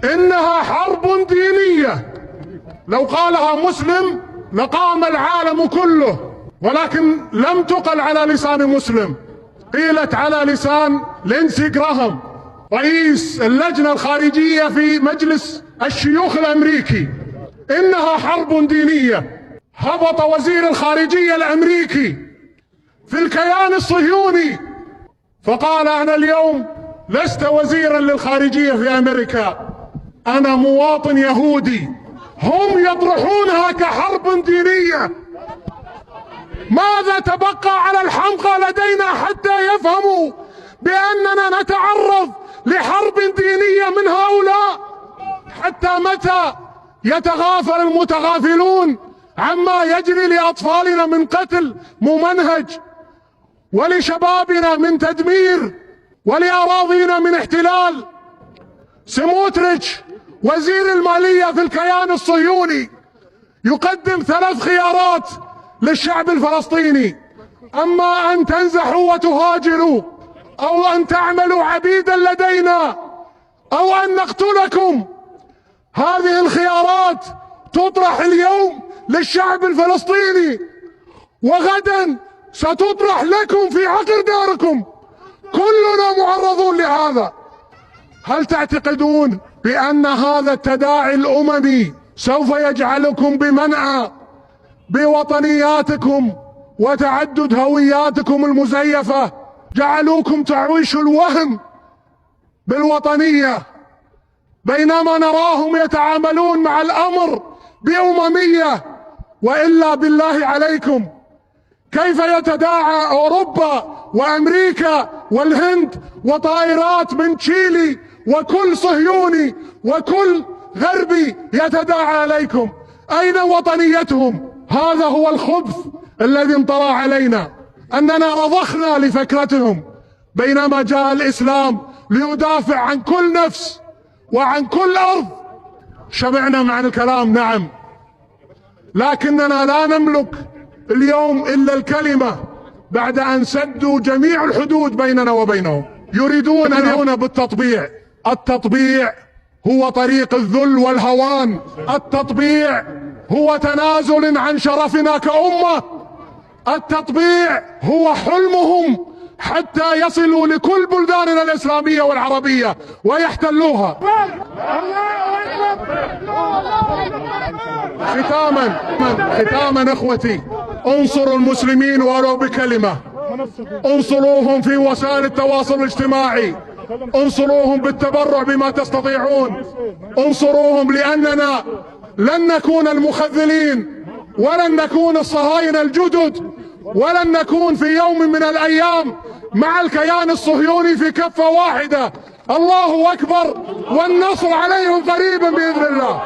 إنها حرب دينية، لو قالها مسلم لقام العالم كله، ولكن لم تقل على لسان مسلم، قيلت على لسان لينسي جراهام رئيس اللجنة الخارجية في مجلس الشيوخ الأمريكي. إنها حرب دينية. هبط وزير الخارجية الأمريكي في الكيان الصهيوني فقال: أنا اليوم لست وزيرا للخارجية في أمريكا، أنا مواطن يهودي. هم يطرحونها كحرب دينية. ماذا تبقى على الحمقى لدينا حتى يفهموا بأننا نتعرض لحرب دينية من هؤلاء؟ حتى متى يتغافل المتغافلون عما يجري لأطفالنا من قتل ممنهج، ولشبابنا من تدمير، ولأراضينا من احتلال؟ سموتريتش وزير المالية في الكيان الصهيوني يقدم 3 خيارات للشعب الفلسطيني: أما أن تنزحوا وتهاجروا، أو أن تعملوا عبيدا لدينا، أو أن نقتلكم. هذه الخيارات تطرح اليوم للشعب الفلسطيني، وغدا ستطرح لكم في عقر داركم. كلنا معرضون لهذا. هل تعتقدون بأن هذا التداعي الأممي سوف يجعلكم بمنأى بوطنياتكم وتعدد هوياتكم المزيفة؟ جعلوكم تعيشوا الوهم بالوطنية، بينما نراهم يتعاملون مع الأمر بأممية. وإلا بالله عليكم، كيف يتداعى أوروبا وأمريكا والهند وطائرات من تشيلي وكل صهيوني وكل غربي يتداعى عليكم؟ أين وطنيتهم؟ هذا هو الخبث الذي انطرى علينا، أننا رضخنا لفكرتهم، بينما جاء الإسلام ليدافع عن كل نفس وعن كل أرض. شبعنا مع الكلام، نعم، لكننا لا نملك اليوم إلا الكلمة بعد أن سدوا جميع الحدود بيننا وبينهم. يريدون أن يكون بالتطبيع. التطبيع هو طريق الذل والهوان. التطبيع هو تنازل عن شرفنا كأمة. التطبيع هو حلمهم حتى يصلوا لكل بلداننا الإسلامية والعربية ويحتلوها. ختاما اخوتي، انصروا المسلمين ولو بكلمة. انصروهم في وسائل التواصل الاجتماعي، انصروهم بالتبرع بما تستطيعون، انصروهم، لأننا لن نكون المخذلين، ولن نكون الصهاينة الجدد، ولن نكون في يوم من الأيام مع الكيان الصهيوني في كفة واحدة. الله أكبر، والنصر عليهم قريبا بإذن الله.